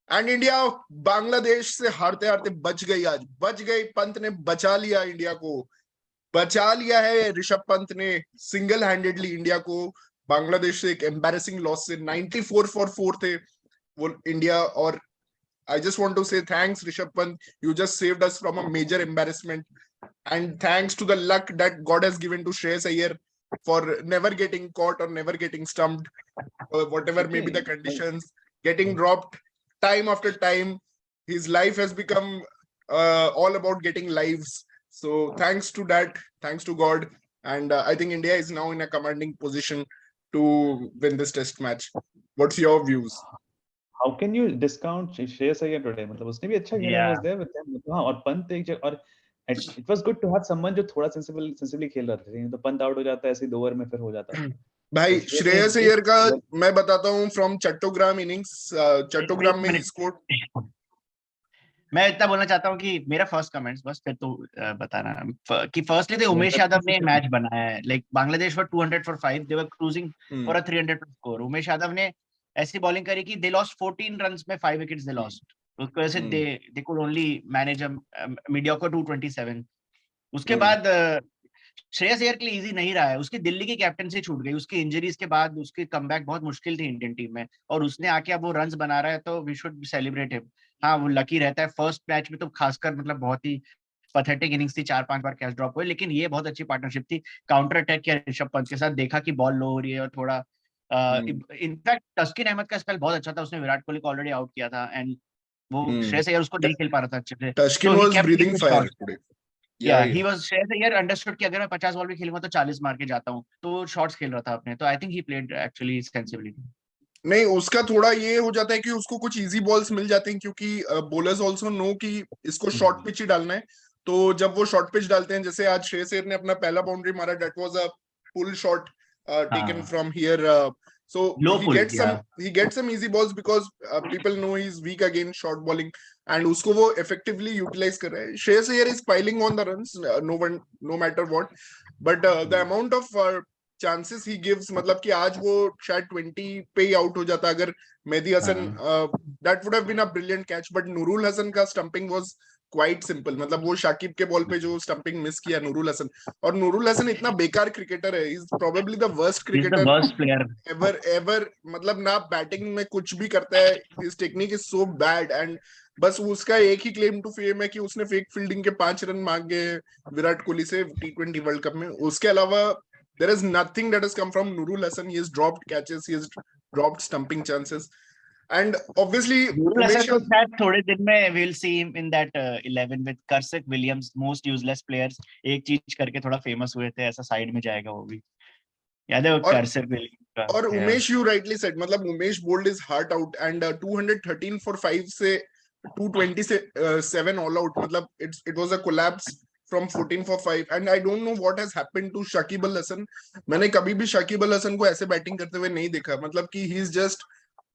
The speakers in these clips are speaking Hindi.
एंड इंडिया बांग्लादेश से हारते हारते बच गई, आज बच गई। पंत ने बचा लिया इंडिया को, बचा लिया है ऋषभ पंत ने सिंगल हैंडेडली इंडिया को बांग्लादेश से एक एम्बैरेसिंग लॉस से। 94 फॉर 4 थे वो इंडिया। और I just want to say thanks, Rishabh Pant. You just saved us from a major embarrassment. And thanks to the luck that God has given to Shreyas Iyer for never getting caught or never getting stumped, or whatever may be the conditions, getting dropped time after time. His life has become all about getting lives. So thanks to that, thanks to God. And I think India is now in a commanding position to win this test match. What's your views? How can you discount Shreyas Iyer today? मतलब उसने भी अच्छा खेला, was there with them. हाँ, और पंत एक जगह, और it was good to have someone जो थोड़ा sensibly खेल रहा था। तो पंत आउट हो जाता है ऐसे 2 ओवर में, फिर हो जाता। भाई तो श्रेयस अय्यर का मैं बताता हूँ फ्रॉम चट्टोग्राम इनिंग्स, चट्टोग्राम में ही स्कोर। मैं इतना बोलना चाहता हूँ कि मेरा फर्स्ट कमेंट्स बस, फिर तो बताना कि फर्स्टली तो उमेश यादव ने मैच बनाया है। Like Bangladesh for 200 for 5, they were cruising for a 300 score. Umesh Yadav ने ऐसी बॉलिंग करी कि दे लॉस्ट 14 रन्स में 5 विकेट्स दे लॉस्ट। उसकी वजह से they could only manage a mediocre 227। उसके बाद श्रेयस अय्यर के लिए इजी नहीं रहा है। उसकी दिल्ली की कैप्टनसी छूट गई, उसकी इंजरीज के बाद उसकी कमबैक बहुत मुश्किल थी इंडियन टीम में, और उसने आके अब वो रन्स बना रहा है, तो वी शुड सेलिब्रेट हिम। हाँ, वो लकी रहता है फर्स्ट मैच में तो खासकर, मतलब बहुत ही पैथेटिक इनिंग्स थी, 4-5 बार कैच ड्रॉप हुए, लेकिन ये बहुत अच्छी पार्टनरशिप थी। काउंटर अटैक किया ऋषभ पंत के साथ, देखा कि बॉल लो हो रही है, और थोड़ा इनफैक्ट तस्किन अहमद का स्पेल बहुत अच्छा था, उसने विराट कोहली को ऑलरेडी आउट किया था, एंड वो श्रेयस अय्यर उसको नहीं खेल पा रहा था अच्छे से। Taskin was breathing fire today. Yeah he was Shreyas Iyer understood कि अगर मैं 50 बॉल भी खेलूंगा तो 40 मार के जाता हूँ, तो वो शॉट्स खेल रहा था अपने। तो I think he played actually sensibly. नहीं, उसका थोड़ा ये हो जाता है कि उसको कुछ इजी बॉल्स मिल जाते हैं, क्योंकि बॉलर्स आल्सो नो कि इसको शॉर्ट पिच ही डालना है। तो जब वो शॉर्ट पिच डालते हैं, जैसे आज श्रेयस अय्यर ने अपना पहला बाउंड्री मारा, that was a pull shot taken from here. So he gets some easy balls because people know he's weak against short bowling, and उसको वो effectively utilize कर रहा है। Shreyas Iyer is piling on the runs, no matter what, but the amount of chances he gives, मतलब कि आज वो शायद 20 पे ही आउट हो जाता अगर Mehidy Hasan, that would have been a brilliant catch. But Nurul Hasan का स्टंपिंग वाज क्वाइट सिंपल, मतलब वो शाकिब के बॉल पे जो स्टंपिंग मिस किया नूरुल हसन, और नूरुल हसन इतना बेकार क्रिकेटर है, is probably the worst cricketer ever. मतलब ना बैटिंग में कुछ भी करता है, his technique is so bad, and बस उसका एक ही क्लेम टू फेम है कि उसने फेक फील्डिंग के 5 रन मांगे विराट कोहली से T20 वर्ल्ड कप में। उसके अलावा there is nothing that has come from Nurul Hasan. He has dropped catches, he has dropped stumping chances, and obviously Nurul Hasan को शायद थोड़े दिन में we'll see him in that 11 with Karsak Williams, most useless players। एक चीज करके थोड़ा फेमस हुए थे, ऐसा साइड में जाएगा वो भी, याद है वो Karsak Williams का। और उमेश, you rightly said, मतलब Umesh bowled his heart out, and 213 for 5 से 227 all out, मतलब it was a collapse from 14 for 5, and I don't know what has happened to Shakib Al Hasan। मैंने कभी भी शाकिब अल हसन को ऐसे बैटिंग करते हुए नहीं देखा, मतलब कि he is just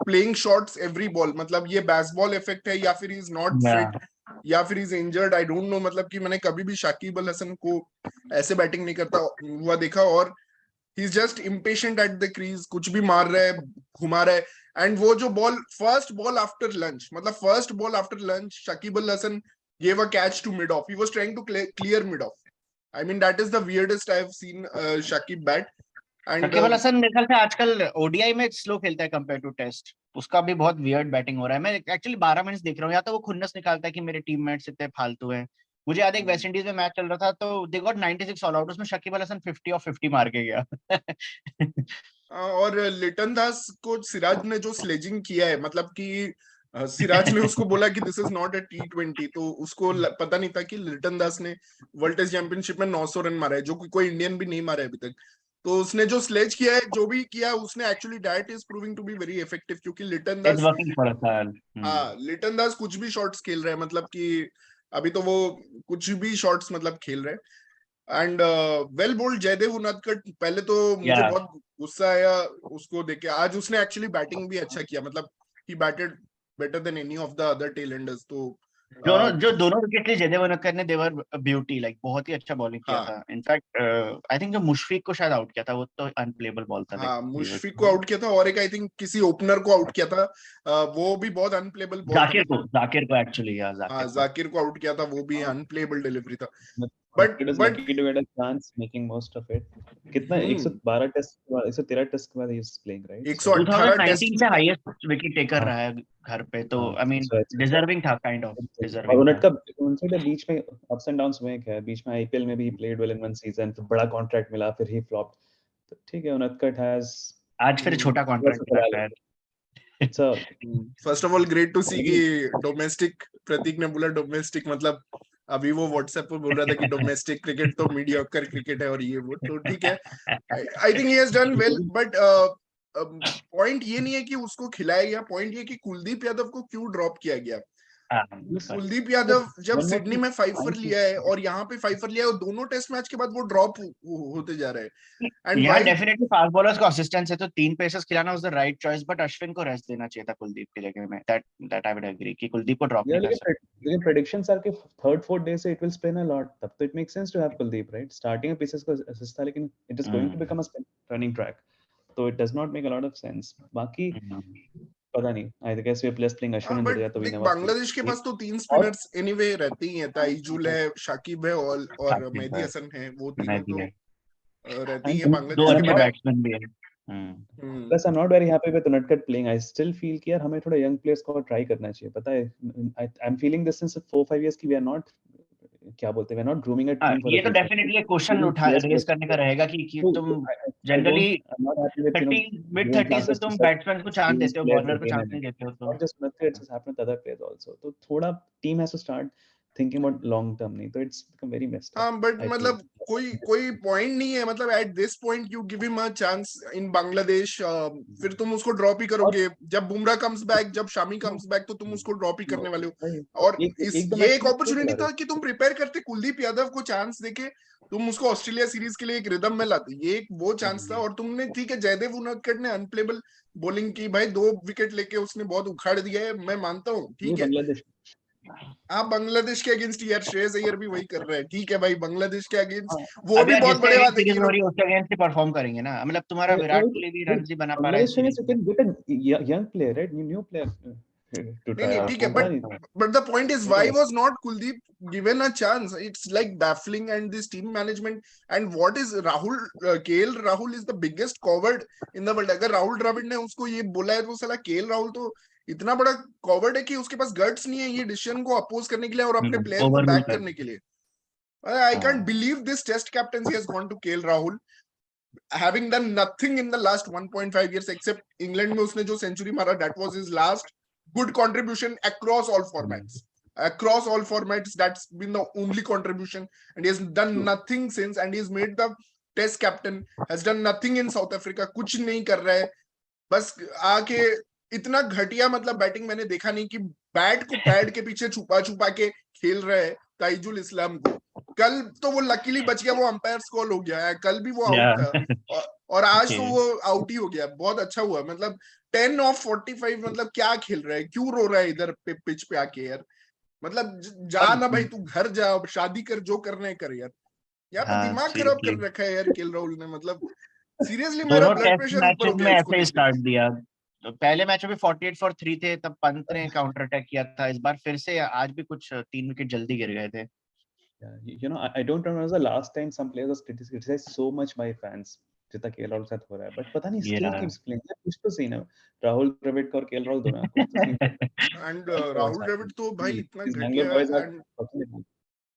playing shots every ball। मतलब ये बेसबॉल इफेक्ट है, या फिर he is not fit, या फिर he is injured, I don't know। मतलब कि मैंने कभी भी शाकिब अल हसन को ऐसे बैटिंग नहीं करता हुआ देखा, और he is just impatient at the crease, कुछ भी मार रहा है, घुमा रहा है। एंड वो जो ball, first ball after lunch, मतलब first ball after lunch Shakib al Hasan gave a catch to mid off. He was trying to clear mid off. I mean, that is the weirdest I have seen Shakib bat. And Shakib al Hasan मेरे ख्याल से आजकल ओडीआई में स्लो खेलता है कंपेयर टू टेस्ट। उसका भी बहुत वियर्ड बैटिंग हो रहा है। मैं एक्चुअली 12 मिनट्स देख रहा हूँ, या तो वो खुन्नस निकालता है कि मेरे टीममेट्स इतने फालतू हैं। मुझे याद है एक वेस्ट इंडीज में मैच चल रहा था, तो दे गॉट 96 ऑल आउट, उसमें शकीब अल हसन 50 और 50 मार के गया। और लिटन दास को सिराज ने जो स्लेजिंग किया है, मतलब कि सिराज ने उसको बोला कि this is not a T20, तो उसको पता नहीं था कि लिटन दास ने वर्ल्ड टेस्ट चैंपियनशिप में 900 रन मारा है, जो कोई इंडियन भी नहीं मारा है अभी तक। तो उसने जो स्लेज किया है, जो भी किया उसने, actually that is proving to be very effective, क्योंकि लिटन दास, हाँ, लिटन दास कुछ भी शॉट्स खेल रहे हैं, मतलब कि अभी तो वो कुछ भी शॉट्स मतलब खेल रहे हैं। And well bowled Jaydev Unadkat, पहले तो मुझे बहुत गुस्सा आया उसको देख के। आज उसने एक्चुअली बैटिंग भी अच्छा किया, मतलब ही batted better than any of the other tell Anders. तो जो दोनों विकेट लिए जयदेव उनक्कड़ ने, देवर ब्यूटी, लाइक बहुत ही अच्छा बॉलिंग किया था। इनफैक्ट आई थिंक जो मुशफिक को शायद आउट किया था वो तो अनप्लेबल बॉल था। हाँ, मुशफिक को आउट किया था और एक आई थिंक किसी ओपनर को आउट किया था, वो भी बहुत अनप्लेबल बॉल था। जाकिर को एक्चुअली, जाकिर को आउट किया था, वो भी अनप्लेबल डिलीवरी था। But it was lucky to get a chance making most of it. कितना 112 टेस्ट के बाद 113 टेस्ट के बाद he is playing, right? 118 test 2019 से हाईएस्ट विकेट टेकर रहा है घर पे, तो आई मीन डिजर्विंग था, काइंड ऑफ डिजर्विंग। और उनका उनसे तो बीच में अप्स एंड डाउन्स हुए क्या, बीच में आईपीएल में भी played well in one season, फिर बड़ा कॉन्ट्रैक्ट मिला, फिर ही फ्लॉप। तो ठीक है, उनक्कड़ हैज आज फिर छोटा कॉन्ट्रैक्ट मिला है। So first of all great to see कि डोमेस्टिक, प्रतीक ने बोला डोमेस्टिक, मतलब अभी वो व्हाट्सएप पर बोल रहा था कि डोमेस्टिक क्रिकेट तो मीडियोकर क्रिकेट है और ये वो, तो ठीक है, I think he has done well. But point ये नहीं है कि उसको खिलाया गया, पॉइंट ये कि कुलदीप यादव को क्यों ड्रॉप किया गया। कुलदीप यादव जब सिडनी में 5 for लिया है और यहाँ पे 5 for लिया है, और दोनों टेस्ट मैच के बाद वो ड्रॉप होते जा रहे हैं। एंड यार डेफिनेटली फास्ट बॉलर्स को असिस्टेंस है तो 3 पेसर्स खिलाना was the right choice, but Ashwin को रेस्ट देना चाहिए था कुलदीप के लिए। मैं दैट आई वुड एग्री कि कुलदीप को ड्रॉप नहीं कर सकते। लेकिन प्रेडिक्शंस आर के थर्ड फोर्थ डे से it will spin a lot, तब तो it makes sense to have Kuldeep, right? Starting pacers को असिस्ट था, लेकिन it is going to become a spin running track, तो it does not make a lot of sense. बाकी पता नहीं, I guess we are playing Ashwin in India, तो वी नेवर। बांग्लादेश के पास तो 3 स्पिनर्स एनीवे रहते ही हैं, ताइजुल है, शाकिब है और मेहदी हसन है, वो तीनों तो रहती है बांग्लादेश के बैट्समैन भी है। Plus I'm not very happy with Unadkat playing. I still feel कि यार हमें थोड़ा young players को try करना चाहिए, पता है? I'm feeling this since 4-5 years कि we are not, क्या बोलते हैं, we are not grooming a team for the ये तो डेफिनेटली एक क्वेश्चन रेज करने का रहेगा कि तुम जनरली मिड 30s में तुम बैट्समैन को चांस देते हो, बॉलर को चांस नहीं देते हो। तो just Unadkat, it's happened with other players also. तो थोड़ा team has to start thinking about long term, नहीं तो it's become very messed up. हाँ, बट मतलब कोई पॉइंट नहीं है, मतलब at this point you give him a chance in Bangladesh, फिर तुम उसको ड्रॉप ही करोगे। जब बुमराह कम्स बैक, जब शामी कम्स बैक, तो तुम उसको ड्रॉप ही करने वाले हो। और ये एक अपॉर्चुनिटी था कि तुम प्रिपेयर करते, कुलदीप यादव को चांस देके तुम उसको ऑस्ट्रेलिया सीरीज के लिए एक रिदम में लाते, ये एक वो चांस था। और तुमने, ठीक है, जयदेव उनक्कड़ ने अनप्लेबल बॉलिंग की भाई, 2 विकेट लेके उसने बहुत उखाड़ दिया है, मैं मानता हूँ, ठीक है। आप बांग्लादेश के अगेंस्ट, यार श्रेयस अय्यर भी वही कर रहे हैं, ठीक है भाई, बांग्लादेश के अगेंस्ट वो भी बहुत बड़े बात है कि उसके अगेंस्ट परफॉर्म करेंगे ना, मतलब तुम्हारा विराट कोहली भी रन नहीं बना पा रहा है, young player, right, new player. नहीं, ठीक है, but the point is, why was not Kuldeep given a chance? It's like baffling, and this team management, and what is Rahul, KL Rahul is the biggest coward in the world. अगर राहुल द्रविड़ ने उसको ये बोला है तो साला KL राहुल तो इतना बड़ा कॉवर्ड है कि उसके पास गट्स नहीं है ये डिसीजन को अपोज करने के लिए और अपने प्लेयर को बैक करने के लिए। I can't believe this test captaincy has gone to KL Rahul, having done nothing in the last 1.5 years except England में उसने जो सेंचुरी मारा, that was his last good contribution across all formats. Across all formats, that's been the only contribution, and he has done nothing since, and he has made the test captain, has done nothing in South Africa, कुछ नहीं कर रहा है, बस आके इतना घटिया, मतलब बैटिंग मैंने देखा नहीं कि बैट को पैड के पीछे छुपा के खेल रहे हैं ताइजुल इस्लाम को। कल तो वो लकीली बच गया, वो अंपायर्स कॉल हो गया है, कल भी वो आउट था, और आज तो वो आउट ही हो गया, बहुत अच्छा हुआ। मतलब 10 of 45, मतलब क्या खेल रहा है, क्यों रो रहा है इधर पे पिच पे आके यार, मतलब जा ना भाई, तू घर जा, शादी कर, जो करना है कर यार, यहाँ पे दिमाग खराब कर रखा है यार केएल राहुल ने। मतलब सीरियसली मेरा ब्लड प्रेशर ऊपर हो गया इसको स्टार्ट दिया। पहले मैच में 48 for 3 थे, तब पंत ने काउंटर अटैक किया था, इस बार फिर से आज भी कुछ 3 विकेट जल्दी गिर गए थे। You know, I don't remember the last time some players was criticized so much by fans जितना केएल राहुल के साथ हो रहा है, बट पता नहीं still keeps playing, कुछ तो सीन है राहुल द्रविड़ का और केएल राहुल दोनों, कुछ तो सीन है। एंड राहुल द्रविड़ तो भाई इतना घटिया है, and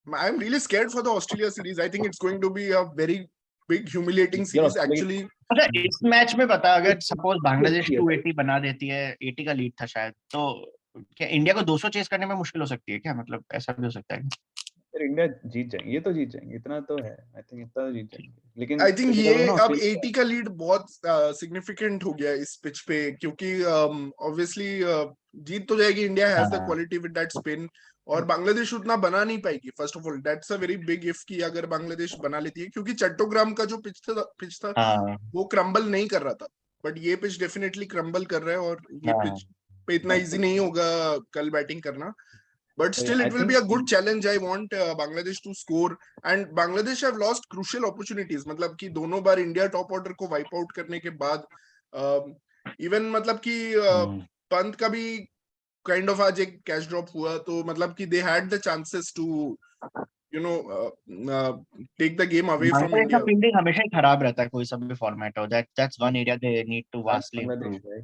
I am really scared for the Australia series. I think it's going to be a very big humiliating series actually. अच्छा, इस मैच में बता, अगर सपोज बांग्लादेश 280 बना देती है, 80 का लीड था शायद, तो क्या इंडिया को 200 चेस करने में मुश्किल हो सकती है क्या? मतलब ऐसा भी हो सकता है? फिर इंडिया जीत जाएंगे, ये तो जीत जाएंगे, इतना तो है, आई थिंक इतना जीत जाएंगे। लेकिन आई थिंक ये अब 80 का लीड बहुत सिग्निफिकेंट हो गया इस पिच पे, क्योंकि ऑब्वियसली जीत तो जाएगी, India has the quality with that spin, और बांग्लादेश उतना बना नहीं पाएगी। First of all that's a very big if कि अगर बांग्लादेश बना लेती है, क्योंकि चट्टोग्राम का जो पिच था वो क्रम्बल नहीं कर रहा था, बट ये पिच डेफिनेटली क्रम्बल कर रहा है, और ये पिच पे इतना इजी नहीं होगा कल बैटिंग करना। But still, I it will be a think- good challenge. I want Bangladesh to score, and Bangladesh have lost crucial opportunities. मतलब कि दोनों बार इंडिया टॉप ऑर्डर को वाइप आउट करने के बाद इवन मतलब कि पंत का भी काइंड ऑफ आज एक कैच ड्रॉप हुआ, तो मतलब कि they had the chances to you know take the game away from India. Fielding हमेशा ही खराब रहता है, कोई सा भी फॉर्मेट हो, that's one area they need to vastly improve.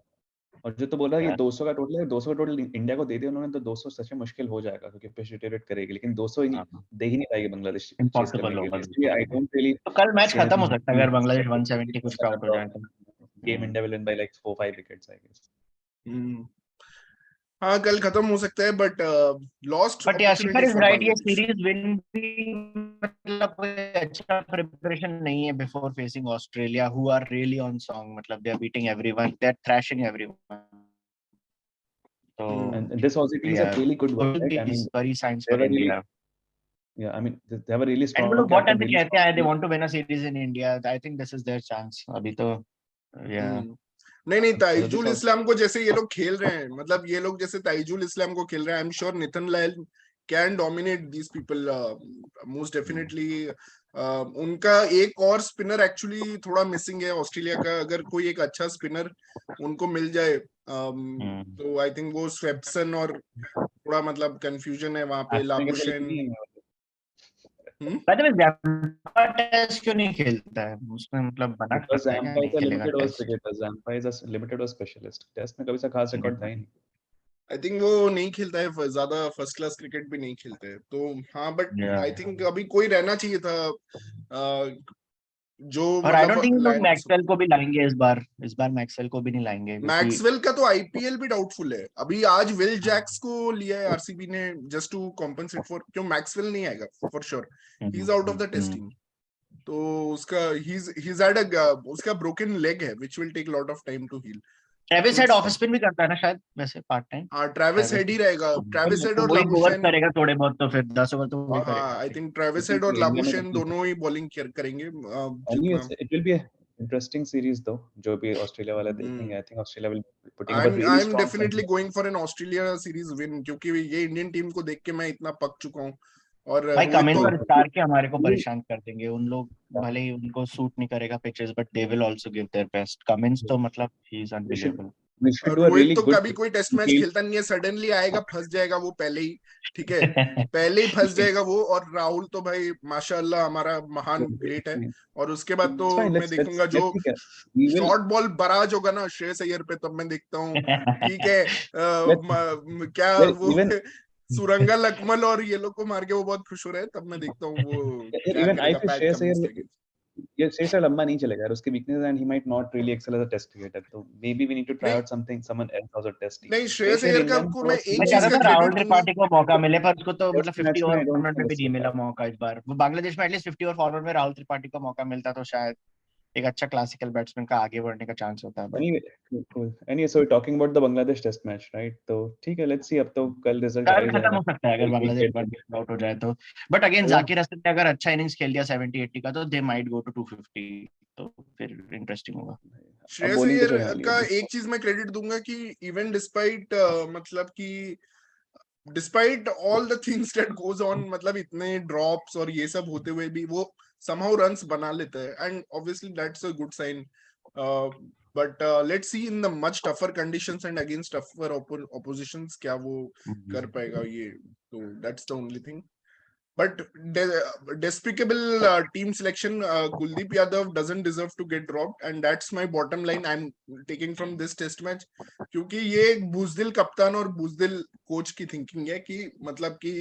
और जो तो बोला कि 200 का टोटल है, 200 का टोटल इंडिया को दे दिया उन्होंने, तो 200 सच में मुश्किल हो जाएगा क्योंकि पिच डिटेरियोरेट करेगी, लेकिन 200 दे ही नहीं पाएगी बांग्लादेश चेस करने के लिए। इसलिए आई डोंट रियली, तो कल मैच खत्म हो सकता है अगर बांग्लादेश 170 कुछ पे आउट हो जाए तो। Game India will win by like 4-5 wickets I guess. हाँ कल खत्म हो सकता है, but lost but yeah Shikhar is right, ये सीरीज विन भी मतलब कोई अच्छा प्रिपरेशन नहीं है before facing Australia who are really on song, मतलब they are beating everyone, they are thrashing everyone. So and this Aussie team is a really good one, right? I mean, very signs they for were really, India. yeah, I mean they have a really strong And लोग बहुत टाइम से captain, really कहते हैं they strong want to win a series in India. I think this is their chance. अभी तो नहीं ताइजुल इस्लाम को जैसे ये लोग खेल रहे हैं, मतलब ये लोग जैसे ताइजुल इस्लाम को खेल रहे हैं, I am sure Nathan Lyon can dominate these people most definitely. उनका एक और स्पिनर एक्चुअली थोड़ा मिसिंग है ऑस्ट्रेलिया का, अगर कोई एक अच्छा स्पिनर उनको मिल जाए तो आई थिंक वो स्वेप्सन, और थोड़ा मतलब कंफ्यूजन है वहां पे Labuschagne. by the way Zampa test क्यों नहीं खेलता है उसमें, मतलब बना because सकता है Zampa is a खेलेगा limited over test. cricketer, Zampa is a limited over specialist, test में कभी सा खास रिकॉर्ड था ही नहीं। आई थिंक वो नहीं खेलता है ज्यादा, फर्स्ट क्लास क्रिकेट भी नहीं खेलते हैं, तो हाँ बट आई थिंक अभी कोई रहना चाहिए था जो और आई डोंट मतलब थिंक लोग मैक्सवेल को भी लाएंगे इस बार मैक्सवेल को भी नहीं लाएंगे। मैक्सवेल का तो आईपीएल भी डाउटफुल है। अभी आज विल जैक्स को लिया है आरसीबी ने जस्ट टू कॉम्पनसेट फॉर, क्यों मैक्सवेल नहीं आएगा for sure, he is out of the testing, तो उसका he's had उसका ब्रोकन लेग है which will take lot of time to heal. Travis Head off spin भी करता है ना शायद वैसे पार्ट टाइम। हाँ ट्रेविस हेड ही रहेगा, ट्रेविस हेड और वही ओवर लाबुशेन करेगा थोड़े बहुत, तो फिर 10 ओवर तो वही करेगा। हाँ आई थिंक ट्रेविस हेड और लाबुशेन दोनों ही बॉलिंग करेंगे जितना। It will be an interesting series though, जो भी ऑस्ट्रेलिया वाले देखेंगे। I think Australia will be putting up a really I'm strong definitely going for an Australia series win, क्योंकि ये इंडियन टीम को देख के मैं इतना पक चुका हूँ। और भाई कमिंस और स्टार के हमारे को परेशान कर देंगे उन लोग, भले ही उनको सूट नहीं करेगा pitches but they will also give their best. Cummins तो मतलब he is unbelievable. We should do a really Rohit तो good कभी कोई टेस्ट मैच खेलता नहीं है, सडनली आएगा फंस जाएगा वो पहले ही, ठीक है पहले ही फंस जाएगा वो। और राहुल तो भाई माशाल्लाह हमारा महान ग्रेट है, और उसके बाद तो मैं देखूंगा जो शॉर्ट बॉल बराज होगा ना श्रेयस अय्यर पे, तब मैं देखता हूँ ठीक है क्या वो सुरंगा लकमल और ये लोग को मार के वो बहुत खुश हो रहे हैं, तब मैं देखता हूँ वो क्या करेगा पैट कमिंस के। ये शेष लंबा नहीं चलेगा यार, उसकी weakness and he might not really excel as a test cricketer, तो maybe we need to try out something someone else as a test team. नहीं श्रेयस अय्यर का को मैं एक चीज ज्यादा का राहुल क्रेडिट त्रिपाठी को मौका मिले, पर उसको तो मतलब 50 ओवर I don't फॉर्मेट में भी think नहीं so. मिला मौका इस बार। वो बांग्लादेश में एटलीस्ट 50 ओवर फॉर्मेट में राहुल त्रिपाठी को मौका मिलता तो शायद एक अच्छा क्लासिकल बैट्समैन का आगे बढ़ने का चांस होता है। Anyway, so we're talking about the Bangladesh test match, right? तो ठीक है, let's see, अब तो कल रिजल्ट आ खत्म हो सकता है अगर बांग्लादेश आउट हो जाए तो। बट अगेन जाकिर हसन ने अगर अच्छा इनिंग्स खेल दिया 70-80 का, तो दे माइट गो टू 250, तो फिर इंटरेस्टिंग होगा। श्रेयस अय्यर का एक चीज मैं क्रेडिट दूंगा कि इवन डिस्पाइट मतलब कि despite all the things that goes on, मतलब इतने ड्रॉप्स और ये सब होते हुए भी वो somehow runs बना लेता है, and obviously that's a good sign. But let's see in the much tougher conditions and against tougher oppositions क्या वो कर पाएगा ये, तो that's the only thing. But despicable team selection, Kuldeep Yadav doesn't deserve to get dropped, and that's my bottom line I'm taking from this test match. क्योंकि ये बुजदिल कप्तान और बुजदिल कोच की थिंकिंग है कि मतलब कि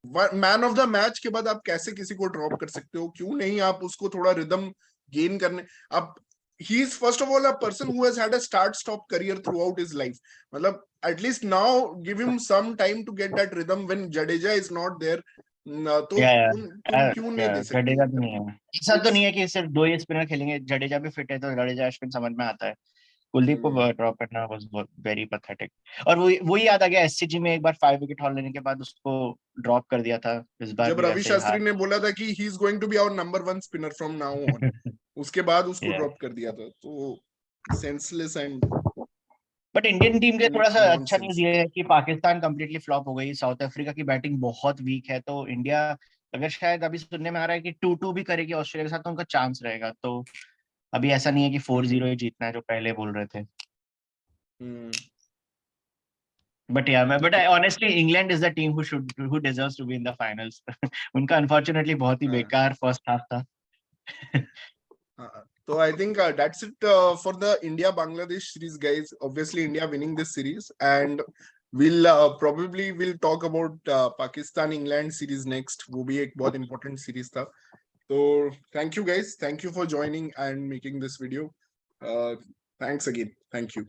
मैन ऑफ द मैच के बाद आप कैसे किसी को ड्रॉप कर सकते हो, क्यों नहीं आप उसको थोड़ा रिदम गेन करने। अब he is first of all a person who has had a start stop career throughout his life, मतलब at least now give him some time to get that rhythm when Jadeja is not there, तो क्यों नहीं दे सकते। जडेजा तो नहीं है, ऐसा तो नहीं है कि सिर्फ दो ही स्पिनर खेलेंगे, जडेजा भी फिट है तो जडेजा अश्विन समझ में आता है। कुलदीप को ड्रॉप करना वाज वेरी पैथेटिक। और वही याद आ गया एससीजी में एक बार 5 विकेट हॉल लेने के बाद उसको ड्रॉप कर दिया था। इस बार जब रवि शास्त्री ने बोला था कि he is going to be our number 1 spinner from now on, उसके बाद उसको ड्रॉप कर दिया था, तो senseless and but Indian team के थोड़ा सा अच्छा Nonsense. न्यूज ये है कि पाकिस्तान कंप्लीटली फ्लॉप हो गई, साउथ अफ्रीका की बैटिंग बहुत वीक है, तो इंडिया अगर शायद अभी सुनने में आ रहा है कि 2-2 भी करेगी ऑस्ट्रेलिया के साथ तो उनका चांस रहेगा। तो अभी ऐसा नहीं है कि 4-0 ही जीतना है जो पहले बोल रहे थे। But honestly England is the team who deserves to be in the finals. उनका अनफॉर्चुनेटली बहुत ही बेकार फर्स्ट हाफ था। So I think that's it for the India-Bangladesh series, guys. Obviously, India winning this series, and we'll probably talk about Pakistan-England series next. वो भी एक बहुत important series था. So thank you, guys. Thank you for joining and making this video. Thanks again. Thank you.